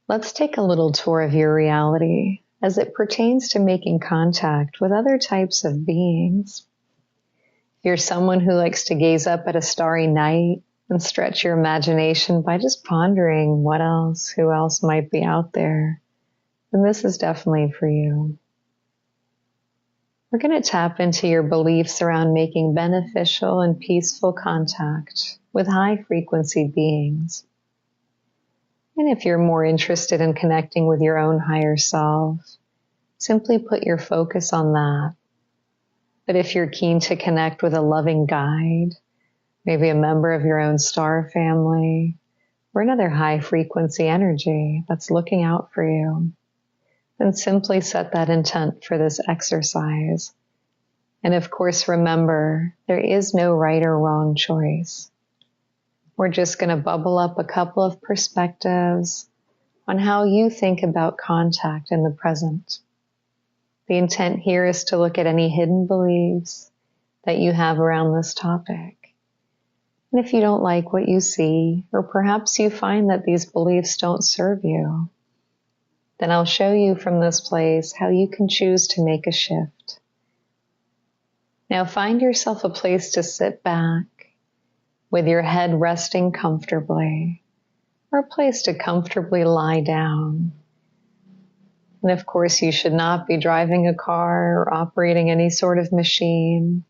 Let's take a little tour of your reality as it pertains to making contact with other types of beings. If you're someone who likes to gaze up at a starry night and stretch your imagination by just pondering who else might be out there, then this is definitely for you. We're going to tap into your beliefs around making beneficial and peaceful contact with high-frequency beings. And if you're more interested in connecting with your own higher self, simply put your focus on that. But if you're keen to connect with a loving guide, maybe a member of your own star family, or another high-frequency energy that's looking out for you, then simply set that intent for this exercise. And of course, remember, there is no right or wrong choice. We're just going to bubble up a couple of perspectives on how you think about contact in the present. The intent here is to look at any hidden beliefs that you have around this topic. And if you don't like what you see, or perhaps you find that these beliefs don't serve you, then I'll show you from this place how you can choose to make a shift. Now find yourself a place to sit back with your head resting comfortably, or a place to comfortably lie down. And of course, you should not be driving a car or operating any sort of machine.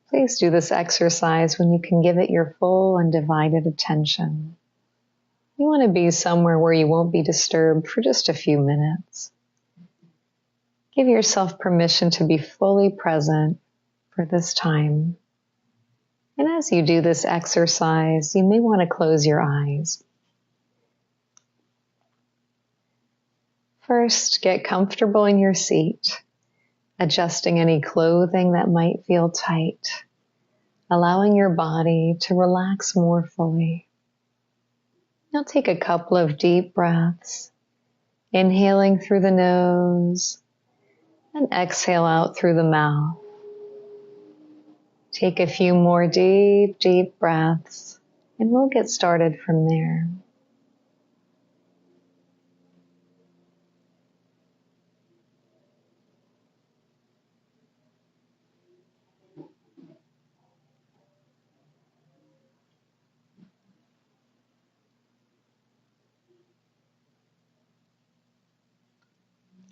Please do this exercise when you can give it your full undivided attention. You want to be somewhere where you won't be disturbed for just a few minutes. Give yourself permission to be fully present for this time. And as you do this exercise, you may want to close your eyes. First, get comfortable in your seat, adjusting any clothing that might feel tight, allowing your body to relax more fully. Now take a couple of deep breaths, inhaling through the nose and exhale out through the mouth. Take a few more deep breaths, and we'll get started from there.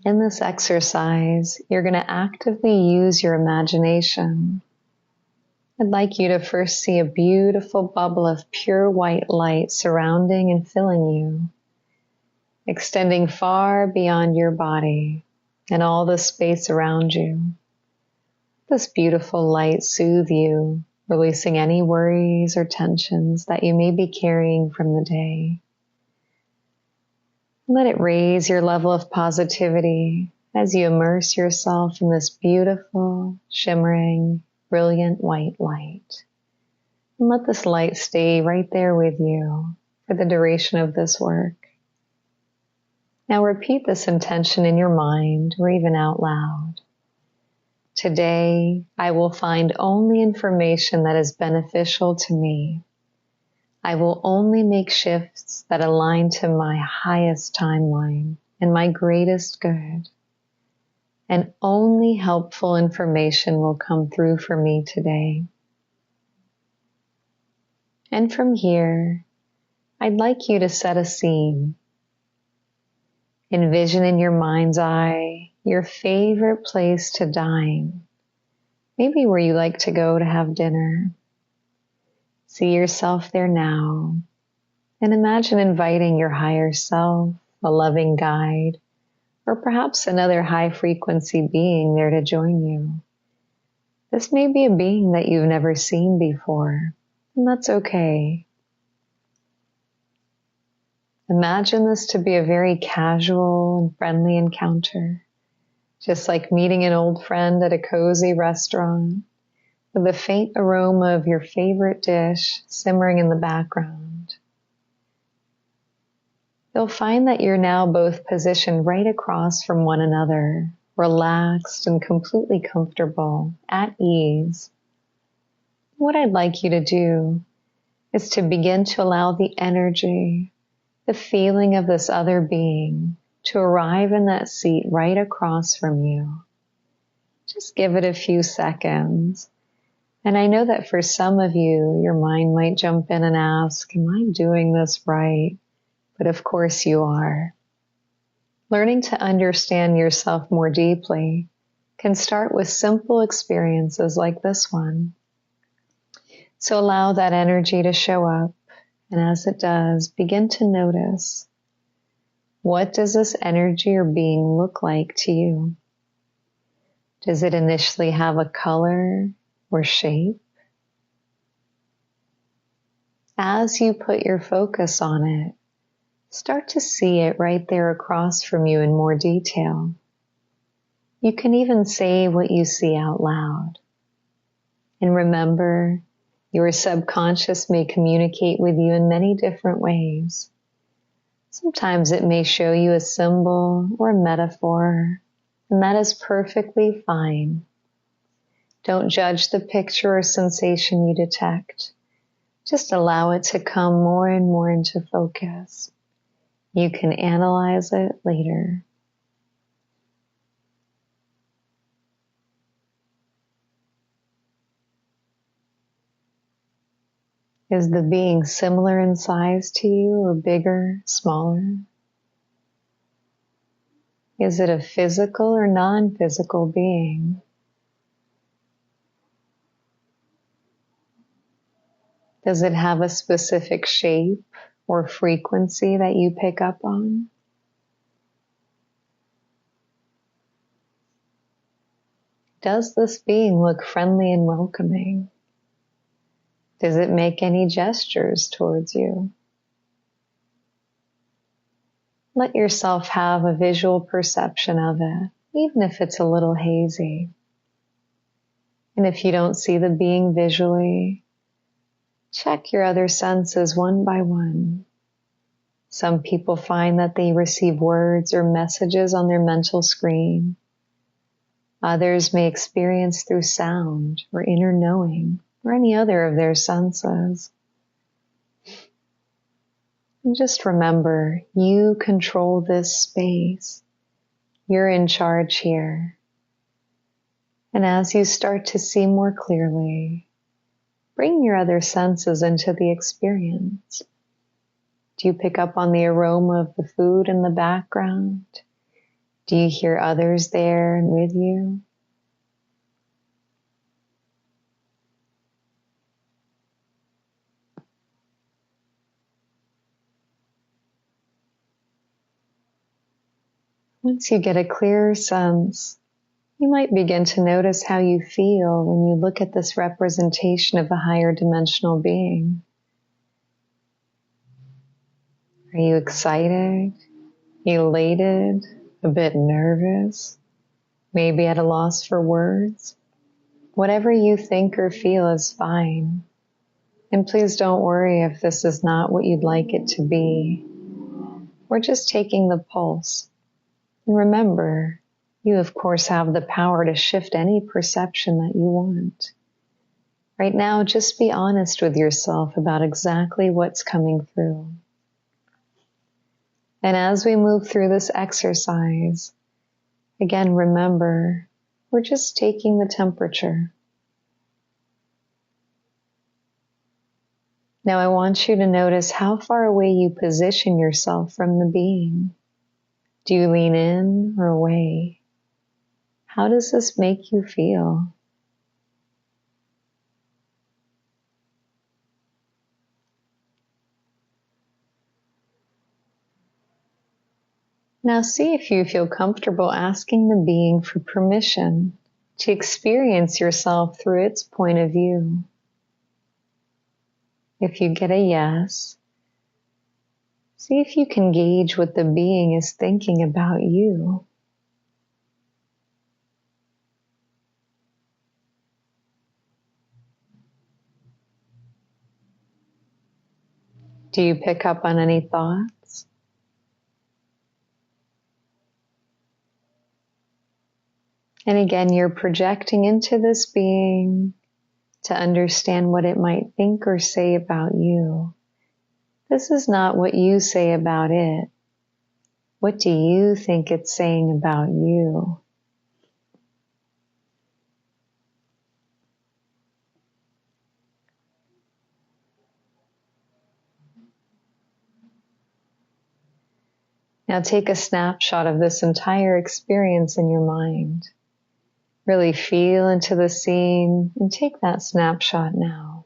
In this exercise, you're going to actively use your imagination. I'd like you to first see a beautiful bubble of pure white light surrounding and filling you, extending far beyond your body and all the space around you. This beautiful light soothe you, releasing any worries or tensions that you may be carrying from the day. Let it raise your level of positivity as you immerse yourself in this beautiful, shimmering, brilliant white light. And let this light stay right there with you for the duration of this work. Now repeat this intention in your mind or even out loud. Today, I will find only information that is beneficial to me. I will only make shifts that align to my highest timeline and my greatest good. And only helpful information will come through for me today. And from here, I'd like you to set a scene. Envision in your mind's eye your favorite place to dine, maybe where you like to go to have dinner. See yourself there now, and imagine inviting your higher self, a loving guide, or perhaps another high-frequency being there to join you. This may be a being that you've never seen before, and that's okay. Imagine this to be a very casual and friendly encounter, just like meeting an old friend at a cozy restaurant, with the faint aroma of your favorite dish simmering in the background. You'll find that you're now both positioned right across from one another, relaxed and completely comfortable, at ease. What I'd like you to do is to begin to allow the energy the feeling of this other being to arrive in that seat right across from you. Just give it a few seconds. And I know that for some of you, your mind might jump in and ask, am I doing this right? But of course you are. Learning to understand yourself more deeply can start with simple experiences like this one. So allow that energy to show up, and as it does, begin to notice, what does this energy or being look like to you? Does it initially have a color or shape? As you put your focus on it, start to see it right there across from you in more detail. You can even say what you see out loud. And remember, your subconscious may communicate with you in many different ways. Sometimes it may show you a symbol or a metaphor, and that is perfectly fine. Don't judge the picture or sensation you detect. Just allow it to come more and more into focus. You can analyze it later. Is the being similar in size to you, or bigger, smaller? Is it a physical or non-physical being? Does it have a specific shape or frequency that you pick up on? Does this being look friendly and welcoming? Does it make any gestures towards you? Let yourself have a visual perception of it, even if it's a little hazy. And if you don't see the being visually, check your other senses one by one. Some people find that they receive words or messages on their mental screen. Others may experience through sound or inner knowing or any other of their senses. And just remember, you control this space. You're in charge here. And as you start to see more clearly, bring your other senses into the experience. Do you pick up on the aroma of the food in the background? Do you hear others there and with you? Once you get a clearer sense, you might begin to notice how you feel when you look at this representation of a higher dimensional being. Are you excited, elated, a bit nervous, maybe at a loss for words? Whatever you think or feel is fine. And please don't worry if this is not what you'd like it to be. We're just taking the pulse. And remember, you of course have the power to shift any perception that you want. Right now, just be honest with yourself about exactly what's coming through. And as we move through this exercise, again, remember, we're just taking the temperature. Now I want you to notice how far away you position yourself from the being. Do you lean in or away? How does this make you feel? Now see if you feel comfortable asking the being for permission to experience yourself through its point of view. If you get a yes, see if you can gauge what the being is thinking about you. Do you pick up on any thoughts? And again, you're projecting into this being to understand what it might think or say about you. This is not what you say about it. What do you think it's saying about you? Now take a snapshot of this entire experience in your mind. Really feel into the scene and take that snapshot now.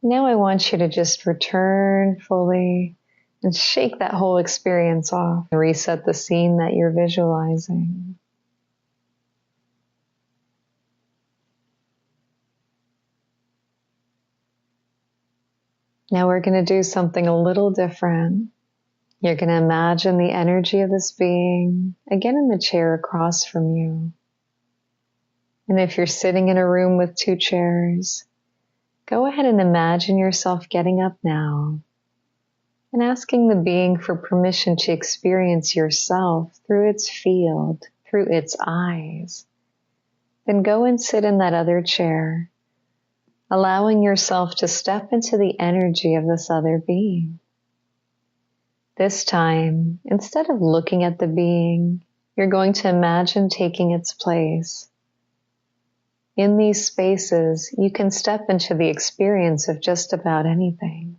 Now I want you to just return fully and shake that whole experience off and reset the scene that you're visualizing. Now we're going to do something a little different. You're going to imagine the energy of this being again in the chair across from you. And if you're sitting in a room with 2 chairs, go ahead and imagine yourself getting up now and asking the being for permission to experience yourself through its field, through its eyes. Then go and sit in that other chair, allowing yourself to step into the energy of this other being. This time, instead of looking at the being, you're going to imagine taking its place. In these spaces, you can step into the experience of just about anything.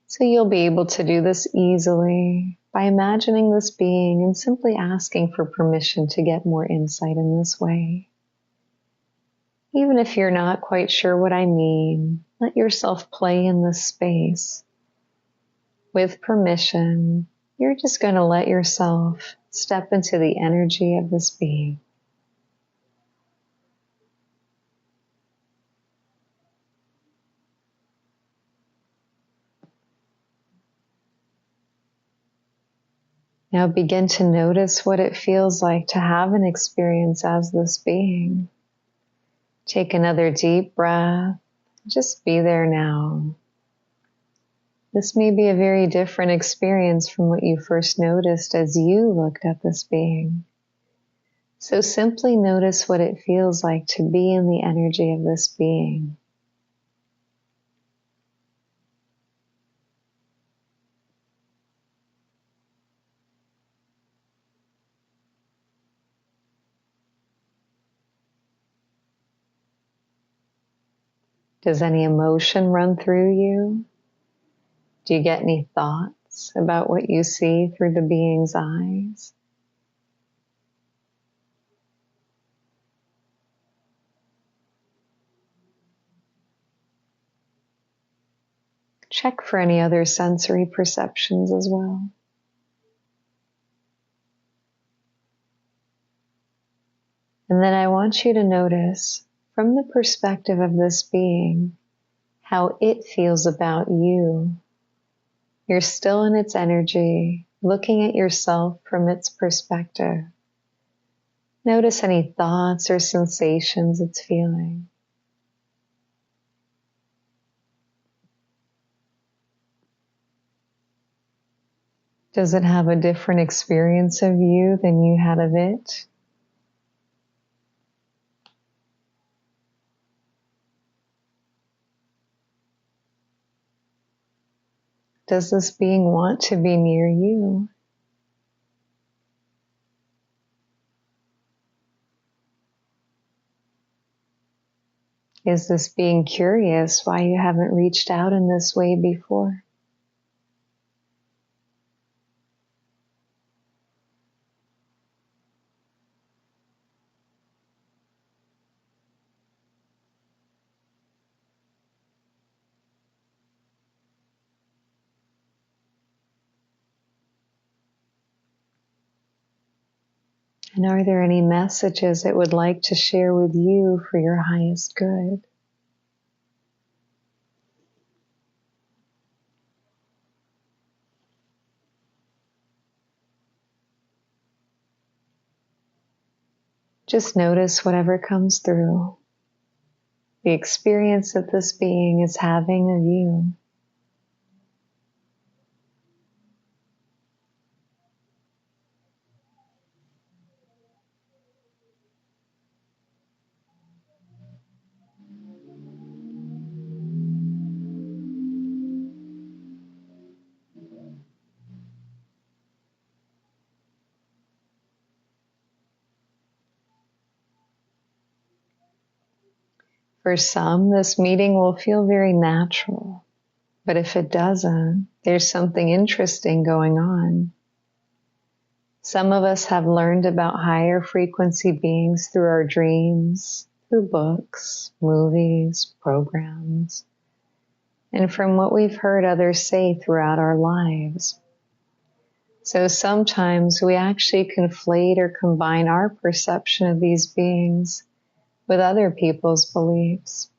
So you'll be able to do this easily by imagining this being and simply asking for permission to get more insight in this way. Even if you're not quite sure what I mean, let yourself play in this space. With permission, you're just going to let yourself step into the energy of this being. Now begin to notice what it feels like to have an experience as this being. Take another deep breath. Just be there now. This may be a very different experience from what you first noticed as you looked at this being. So simply notice what it feels like to be in the energy of this being. Does any emotion run through you? Do you get any thoughts about what you see through the being's eyes? Check for any other sensory perceptions as well. And then I want you to notice, from the perspective of this being, how it feels about you. You're still in its energy, looking at yourself from its perspective. Notice any thoughts or sensations it's feeling. Does it have a different experience of you than you had of it? Does this being want to be near you? Is this being curious why you haven't reached out in this way before? And are there any messages it would like to share with you for your highest good? Just notice whatever comes through, the experience that this being is having of you. For some, this meeting will feel very natural, but if it doesn't, there's something interesting going on. Some of us have learned about higher frequency beings through our dreams, through books, movies, programs, and from what we've heard others say throughout our lives. So sometimes we actually conflate or combine our perception of these beings with other people's beliefs.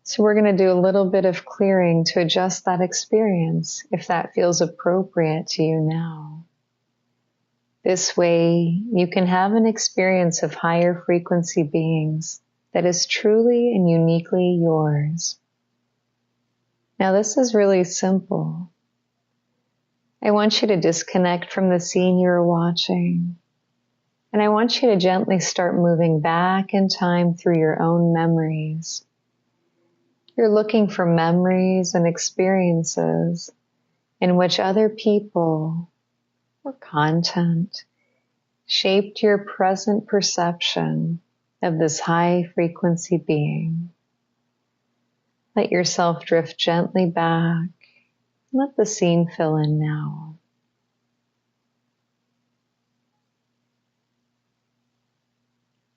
So we're going to do a little bit of clearing to adjust that experience if that feels appropriate to you now. This way, you can have an experience of higher frequency beings that is truly and uniquely yours. Now, this is really simple. I want you to disconnect from the scene you're watching, and I want you to gently start moving back in time through your own memories. You're looking for memories and experiences in which other people or content shaped your present perception of this high frequency being. Let yourself drift gently back. Let the scene fill in now.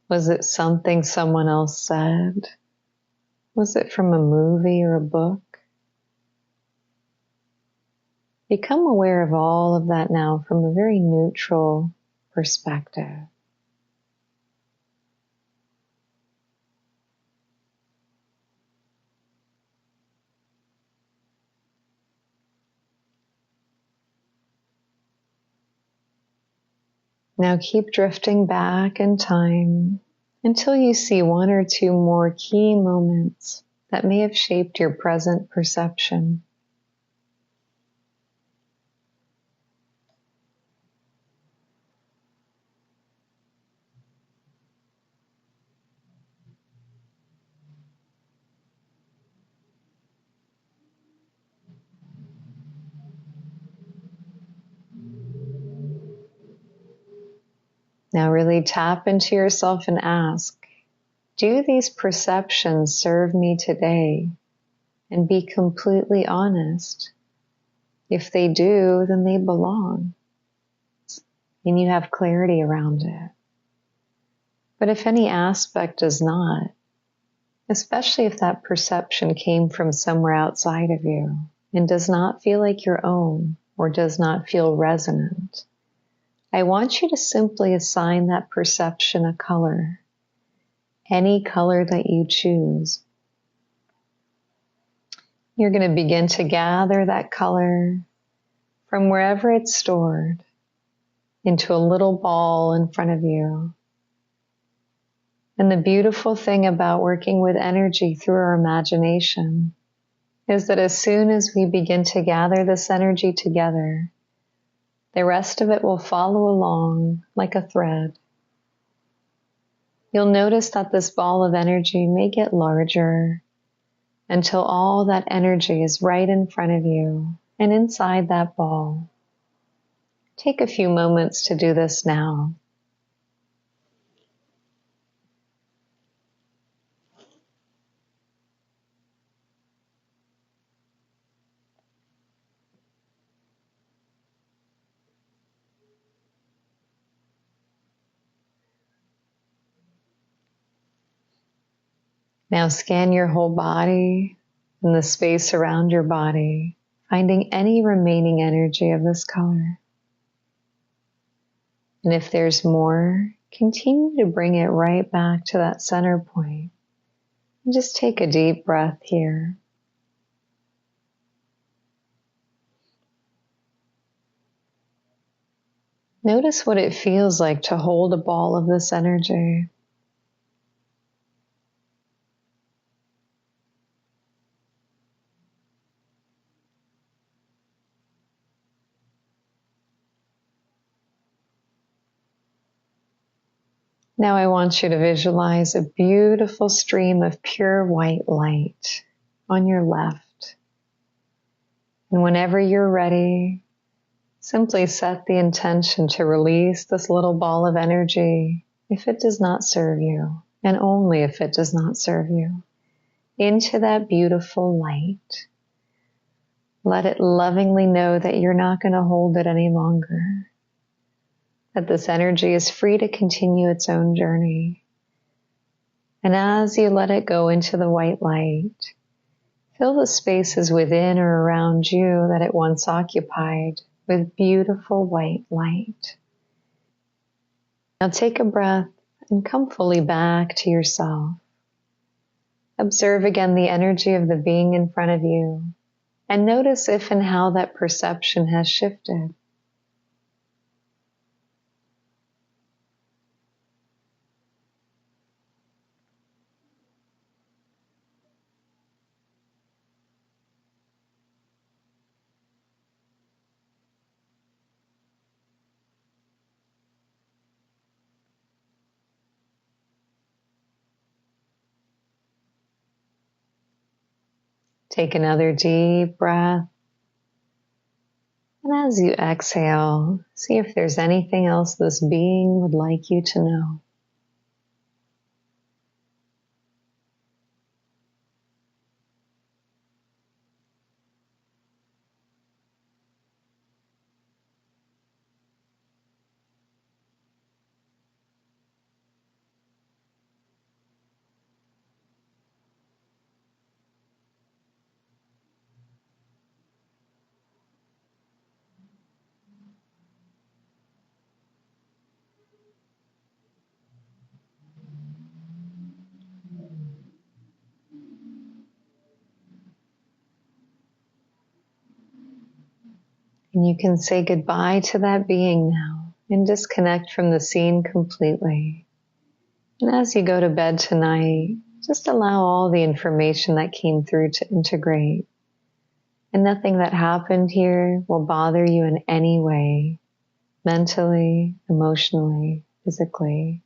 Was it something someone else said? Was it from a movie or a book? Become aware of all of that now from a very neutral perspective. Now keep drifting back in time until you see one or two more key moments that may have shaped your present perception. Now really tap into yourself and ask, do these perceptions serve me today? And be completely honest. If they do, then they belong. And you have clarity around it. But if any aspect does not, especially if that perception came from somewhere outside of you and does not feel like your own or does not feel resonant, I want you to simply assign that perception a color, any color that you choose. You're going to begin to gather that color from wherever it's stored into a little ball in front of you. And the beautiful thing about working with energy through our imagination is that as soon as we begin to gather this energy together, the rest of it will follow along like a thread. You'll notice that this ball of energy may get larger until all that energy is right in front of you and inside that ball. Take a few moments to do this now. Now scan your whole body and the space around your body, finding any remaining energy of this color. And if there's more, continue to bring it right back to that center point. And just take a deep breath here. Notice what it feels like to hold a ball of this energy. Now I want you to visualize a beautiful stream of pure white light on your left. And whenever you're ready, simply set the intention to release this little ball of energy if it does not serve you. and only if it does not serve you, into that beautiful light. Let it lovingly know that you're not going to hold it any longer, that this energy is free to continue its own journey. And as you let it go into the white light, fill the spaces within or around you that it once occupied with beautiful white light. Now take a breath and come fully back to yourself. Observe again the energy of the being in front of you and notice if and how that perception has shifted. Take another deep breath. And as you exhale, see if there's anything else this being would like you to know. And you can say goodbye to that being now and disconnect from the scene completely. And as you go to bed tonight, just allow all the information that came through to integrate. And nothing that happened here will bother you in any way, mentally, emotionally, physically.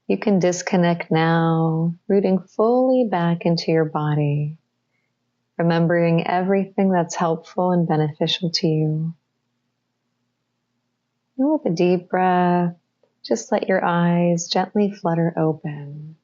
You can disconnect now, rooting fully back into your body, remembering everything that's helpful and beneficial to you. And with a deep breath, just let your eyes gently flutter open.